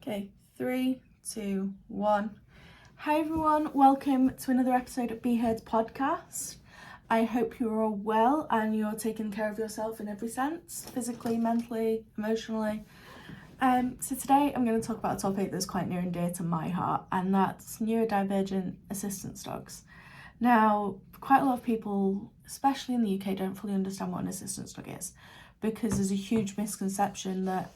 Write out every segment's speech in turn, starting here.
Okay, 3, 2, 1. Hi everyone, welcome to another episode of Be Heard's podcast. I hope you're all well and you're taking care of yourself in every sense, physically, mentally, emotionally. So today I'm going to talk about a topic that's quite near and dear to my heart, and that's neurodivergent assistance dogs. Now, quite a lot of people, especially in the UK, don't fully understand what an assistance dog is, because there's a huge misconception that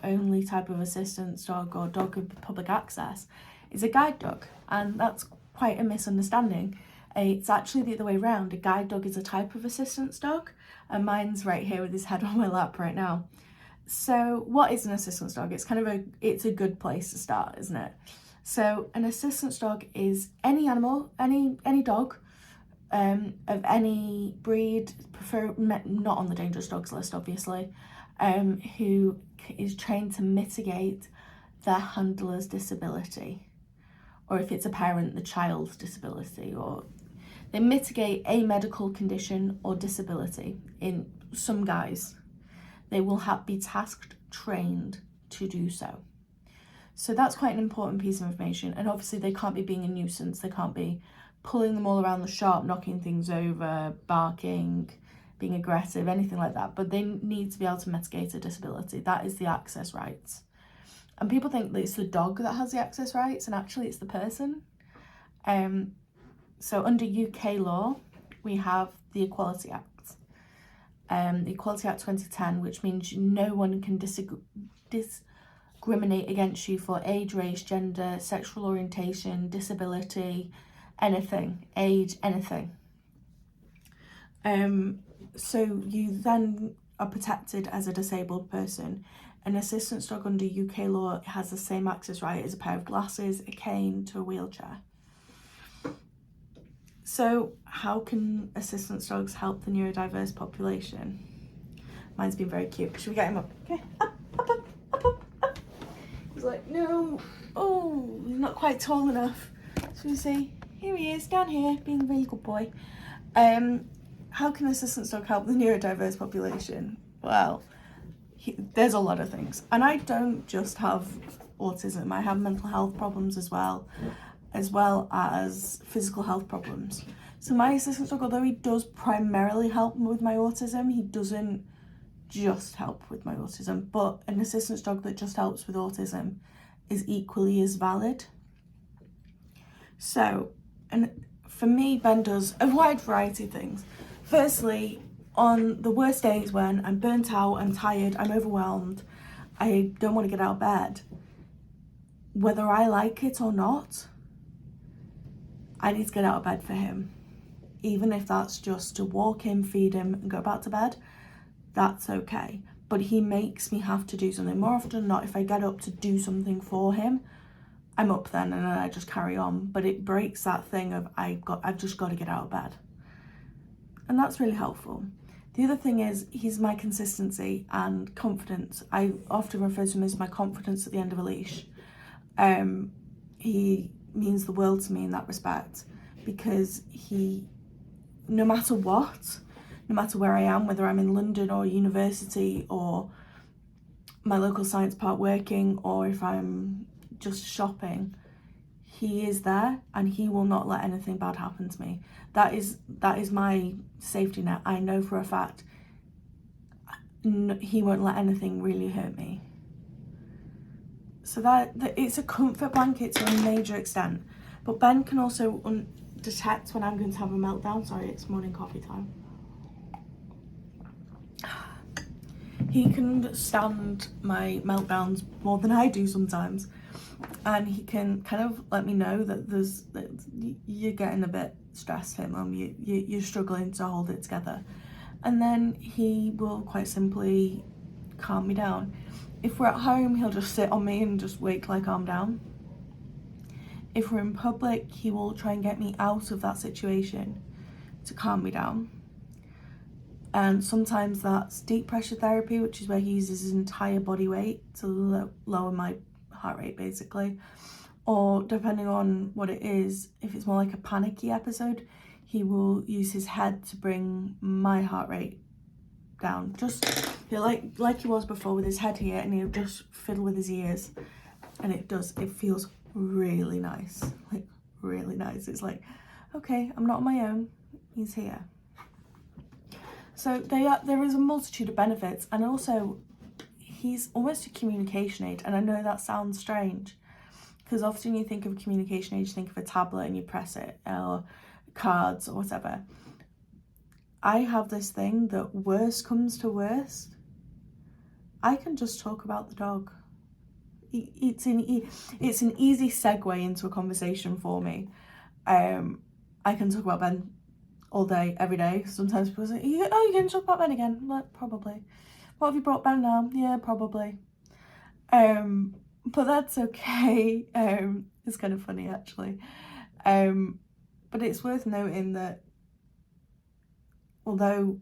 only type of assistance dog or dog of public access is a guide dog, and that's quite a misunderstanding. It's actually the other way around. A guide dog is a type of assistance dog, and mine's right here with his head on my lap right now. So what is an assistance dog? It's a good place to start, isn't it? So an assistance dog is any animal, any dog of any breed, not on the dangerous dogs list obviously, who is trained to mitigate their handler's disability, or if it's a parent, the child's disability, or they mitigate a medical condition or disability. In some guys, they will be tasked, trained to do so. So that's quite an important piece of information. And obviously they can't be being a nuisance. They can't be pulling them all around the shop, knocking things over, barking, being aggressive, anything like that. But they need to be able to mitigate a disability. That is the access rights. And people think that it's the dog that has the access rights, and actually it's the person. So under UK law, we have the Equality Act. The Equality Act 2010, which means no one can discriminate against you for age, race, gender, sexual orientation, disability, anything, age, anything. So you then are protected as a disabled person. An assistance dog under UK law has the same access right as a pair of glasses, a cane to a wheelchair. So how can assistance dogs help the neurodiverse population? Mine's been very cute. Should we get him up? Okay, up. He's like, no, oh, he's not quite tall enough. So we say, here he is, down here, being a really good boy. How can assistance dog help the neurodiverse population? Well, there's a lot of things. And I don't just have autism, I have mental health problems as well as physical health problems. So my assistance dog, although he does primarily help with my autism, he doesn't just help with my autism, but an assistance dog that just helps with autism is equally as valid. So, and for me, Ben does a wide variety of things. Firstly, on the worst days when I'm burnt out, I'm tired, I'm overwhelmed, I don't want to get out of bed, whether I like it or not, I need to get out of bed for him. Even if that's just to walk him, feed him, and go back to bed, that's okay. But he makes me have to do something. More often than not, if I get up to do something for him, I'm up then and then I just carry on. But it breaks that thing of I've just got to get out of bed. And that's really helpful. The other thing is he's my consistency and confidence. I often refer to him as my confidence at the end of a leash. He means the world to me in that respect, because no matter what, no matter where I am, whether I'm in London or university or my local science park working, or if I'm just shopping, he is there and he will not let anything bad happen to me. That is my safety net. I know for a fact he won't let anything really hurt me. So that it's a comfort blanket to a major extent. But Ben can also detect when I'm going to have a meltdown. Sorry, it's morning coffee time. He can understand my meltdowns more than I do sometimes. And he can kind of let me know that you're getting a bit stressed here, Mum. You're struggling to hold it together. And then he will quite simply calm me down. If we're at home, he'll just sit on me and just wait till I calm down. If we're in public, he will try and get me out of that situation to calm me down. And sometimes that's deep pressure therapy, which is where he uses his entire body weight to lower my heart rate, basically. Or depending on what it is, if it's more like a panicky episode, he will use his head to bring my heart rate down. Just like he was before with his head here, and he'll just fiddle with his ears. And it feels really nice, like really nice. It's like, okay, I'm not on my own, he's here. So there is a multitude of benefits, and also he's almost a communication aid. And I know that sounds strange, because often you think of a communication aid, you think of a tablet and you press it, or cards or whatever. I have this thing that worst comes to worst, I can just talk about the dog. It's an easy segue into a conversation for me. I can talk about Ben all day, every day. Sometimes people say, you're going to talk about Ben again? Like, probably. What have you brought Ben now? Yeah, probably. But that's okay. It's kind of funny, actually. But it's worth noting that although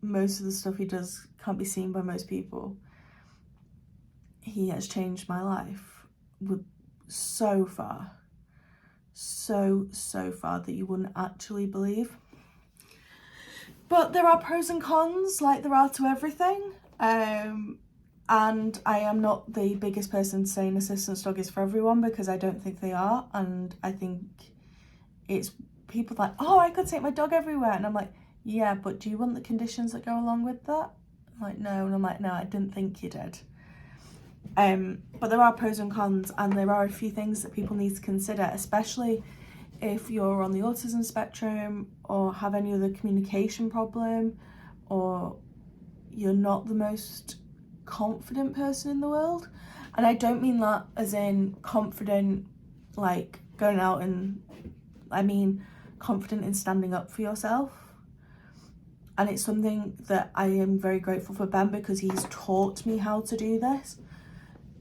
most of the stuff he does can't be seen by most people, he has changed my life so far that you wouldn't actually believe. But there are pros and cons, like there are to everything. And I am not the biggest person saying assistance dog is for everyone, because I don't think they are. And I think it's people like, oh, I could take my dog everywhere. And I'm like, yeah, but do you want the conditions that go along with that? I'm like, no. And I'm like, no, I didn't think you did. But there are pros and cons, and there are a few things that people need to consider, especially if you're on the autism spectrum or have any other communication problem, or you're not the most confident person in the world. And I don't mean that as in confident like going out, and I mean confident in standing up for yourself. And it's something that I am very grateful for Ben, because he's taught me how to do this,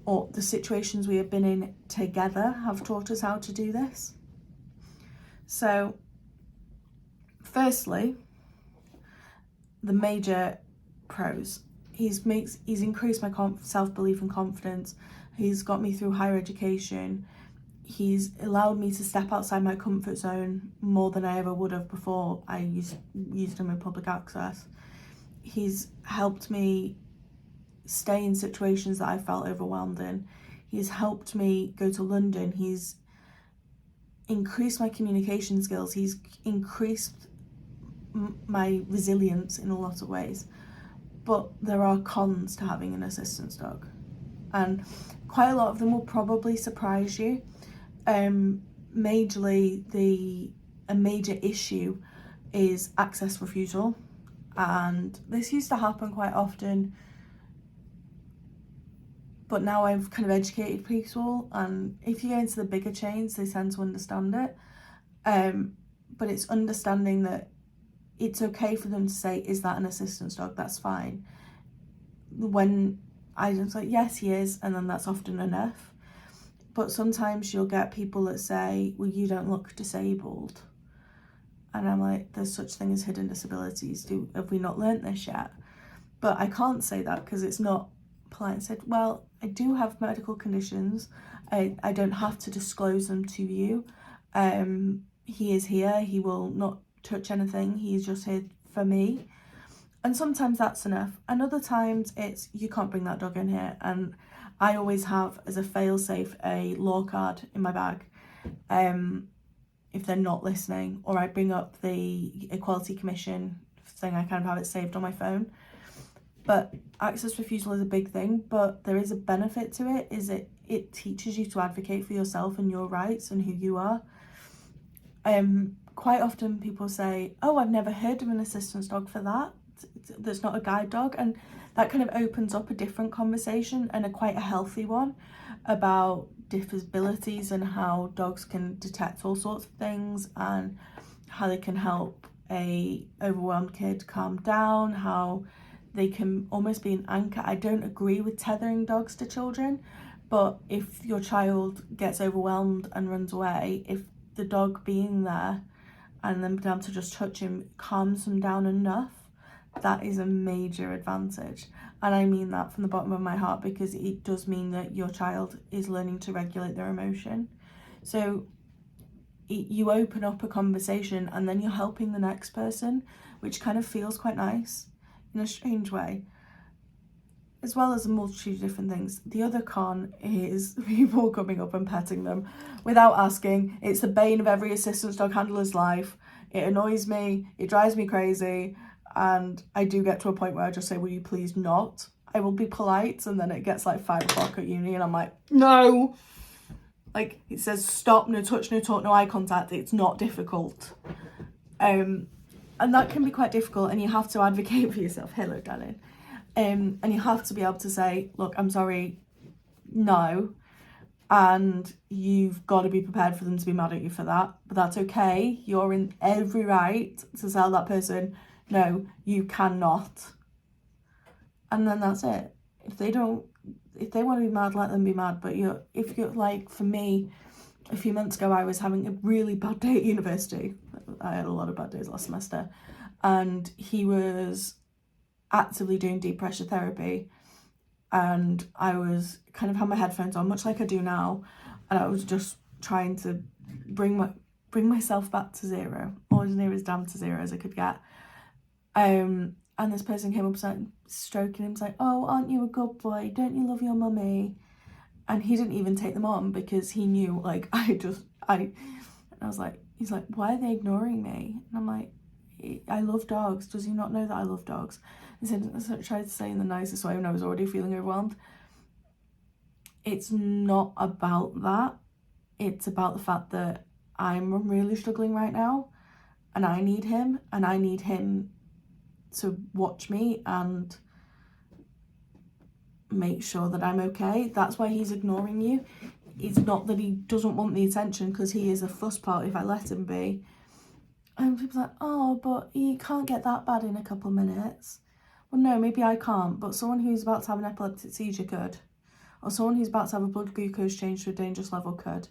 or the situations we have been in together have taught us how to do this. So firstly, the major pros, he's increased my self-belief and confidence. He's got me through higher education. He's allowed me to step outside my comfort zone more than I ever would have before I used him in public access. He's helped me stay in situations that I felt overwhelmed in. He's helped me go to London. He's increased my communication skills. He's increased my resilience in a lot of ways. But there are cons to having an assistance dog, and quite a lot of them will probably surprise you. Majorly, a major issue is access refusal, and this used to happen quite often, but now I've kind of educated people, and if you go into the bigger chains, they tend to understand it. But it's understanding that it's okay for them to say, is that an assistance dog? That's fine. When I just like, yes, he is, and then that's often enough. But sometimes you'll get people that say, well, you don't look disabled. And I'm like, there's such thing as hidden disabilities. Have we not learnt this yet? But I can't say that because it's not polite. I said, well, I do have medical conditions. I don't have to disclose them to you. He is here. He will not touch anything. He's just here for me. And sometimes that's enough. And other times it's, you can't bring that dog in here. And I always have, as a fail-safe, a law card in my bag. If they're not listening, or I bring up the Equality Commission thing, I kind of have it saved on my phone. But access refusal is a big thing, but there is a benefit to it, is it teaches you to advocate for yourself and your rights and who you are. Quite often people say, oh, I've never heard of an assistance dog for that. That's not a guide dog. And that kind of opens up a different conversation, and quite a healthy one, about disabilities and how dogs can detect all sorts of things, and how they can help a overwhelmed kid calm down, how they can almost be an anchor. I don't agree with tethering dogs to children, but if your child gets overwhelmed and runs away, if the dog being there and then being able to just touch him calms them down enough, that is a major advantage. And I mean that from the bottom of my heart, because it does mean that your child is learning to regulate their emotion. So you open up a conversation, and then you're helping the next person, which kind of feels quite nice in a strange way. as well as a multitude of different things. The other con is people coming up and petting them without asking. It's the bane of every assistance dog handler's life. It annoys me, it drives me crazy, and I do get to a point where I just say, will you please not? I will be polite, and then it gets like 5 o'clock at uni and I'm like, no. Like, it says stop, no touch, no talk, no eye contact. It's not difficult. And that can be quite difficult, and you have to advocate for yourself. Hello, darling. And you have to be able to say, look, I'm sorry, no. And you've got to be prepared for them to be mad at you for that. But that's okay. You're in every right to tell that person, no, you cannot. And then that's it. If they want to be mad, let them be mad. But if you're like, for me, a few months ago, I was having a really bad day at university. I had a lot of bad days last semester. And he was actively doing deep pressure therapy. And I was kind of had my headphones on, much like I do now. And I was just trying to bring myself back to zero, or as near as damn to zero as I could get. And this person came up, started stroking him, was like, oh, aren't you a good boy? Don't you love your mummy? And he didn't even take them on because he knew, like, I was like, he's like, why are they ignoring me? And I'm like, I love dogs. Does he not know that I love dogs? I tried to say in the nicest way when I was already feeling overwhelmed. It's not about that. It's about the fact that I'm really struggling right now, and I need him, to watch me and make sure that I'm okay. That's why he's ignoring you. It's not that he doesn't want the attention, because he is a fuss part if I let him be. And people are like, oh, but he can't get that bad in a couple of minutes. Well, no, maybe I can't, but someone who's about to have an epileptic seizure could. Or someone who's about to have a blood glucose change to a dangerous level could.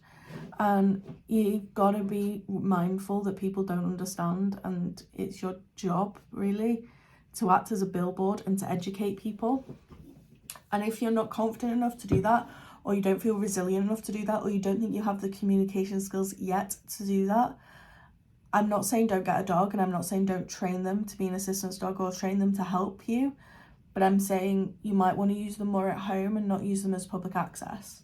And you've got to be mindful that people don't understand, and it's your job, really, to act as a billboard and to educate people. And if you're not confident enough to do that, or you don't feel resilient enough to do that, or you don't think you have the communication skills yet to do that, I'm not saying don't get a dog, and I'm not saying don't train them to be an assistance dog or train them to help you, but I'm saying you might want to use them more at home and not use them as public access,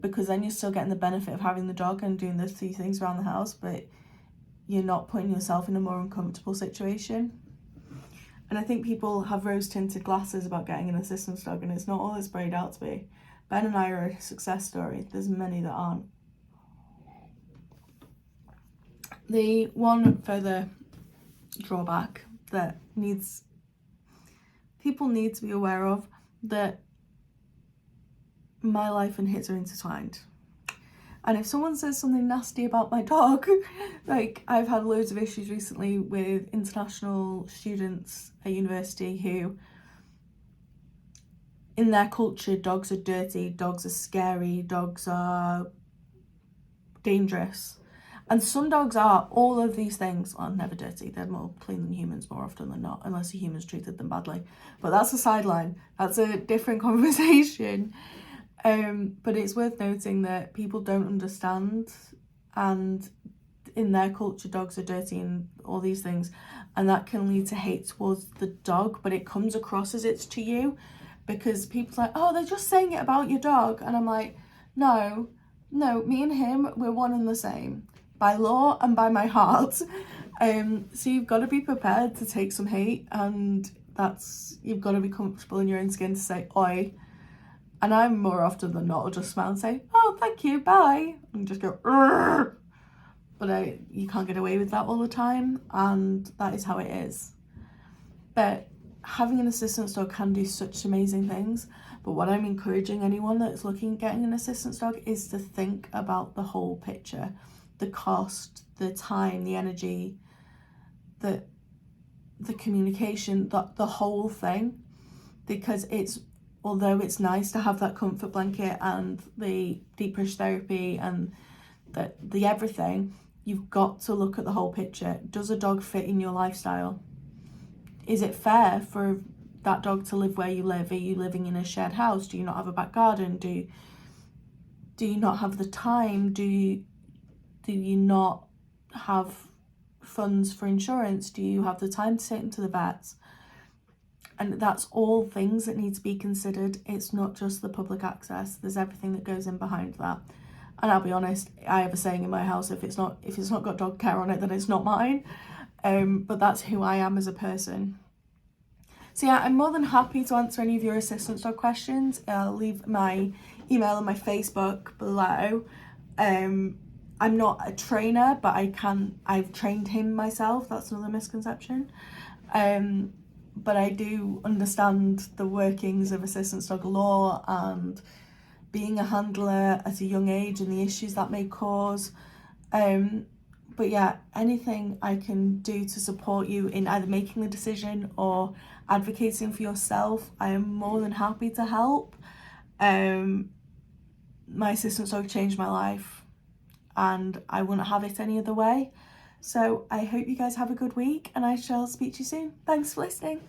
because then you're still getting the benefit of having the dog and doing those 3 things around the house, but you're not putting yourself in a more uncomfortable situation. And I think people have rose-tinted glasses about getting an assistance dog, and it's not all it's sprayed out to be. Ben and I are a success story. There's many that aren't. The one further drawback that people need to be aware of, that my life and his are intertwined. And if someone says something nasty about my dog, like, I've had loads of issues recently with international students at university who, in their culture, dogs are dirty, dogs are scary, dogs are dangerous. And some dogs are all of these things. Well, never dirty. They're more clean than humans more often than not, unless a human's treated them badly. But that's a sideline. That's a different conversation. But it's worth noting that people don't understand, and in their culture, dogs are dirty and all these things, and that can lead to hate towards the dog, but it comes across as it's to you, because people's like, oh, they're just saying it about your dog. And I'm like, no, me and him, we're one and the same, by law and by my heart. So you've got to be prepared to take some hate, and you've got to be comfortable in your own skin to say, oi. And I'm more often than not will just smile and say, oh, thank you, bye. And just go, Urgh. But you can't get away with that all the time, and that is how it is. But having an assistance dog can do such amazing things. But what I'm encouraging anyone that's looking at getting an assistance dog is to think about the whole picture, the cost, the time, the energy, the communication, the whole thing. Because although it's nice to have that comfort blanket and the deep pressure therapy and the everything, you've got to look at the whole picture. Does a dog fit in your lifestyle? Is it fair for that dog to live where you live? Are you living in a shared house? Do you not have a back garden? Do you not have the time? Do you not have funds for insurance? Do you have the time to take them to the vets? And that's all things that need to be considered. It's not just the public access. There's everything that goes in behind that. And I'll be honest, I have a saying in my house, if it's not got dog care on it, then it's not mine. But that's who I am as a person. So yeah, I'm more than happy to answer any of your assistance dog questions. I'll leave my email and my Facebook below. I'm not a trainer, but I've trained him myself. That's another misconception. But I do understand the workings of assistance dog law and being a handler at a young age and the issues that may cause. But yeah, anything I can do to support you in either making the decision or advocating for yourself, I am more than happy to help. My assistance dog changed my life and I wouldn't have it any other way. So I hope you guys have a good week and I shall speak to you soon. Thanks for listening.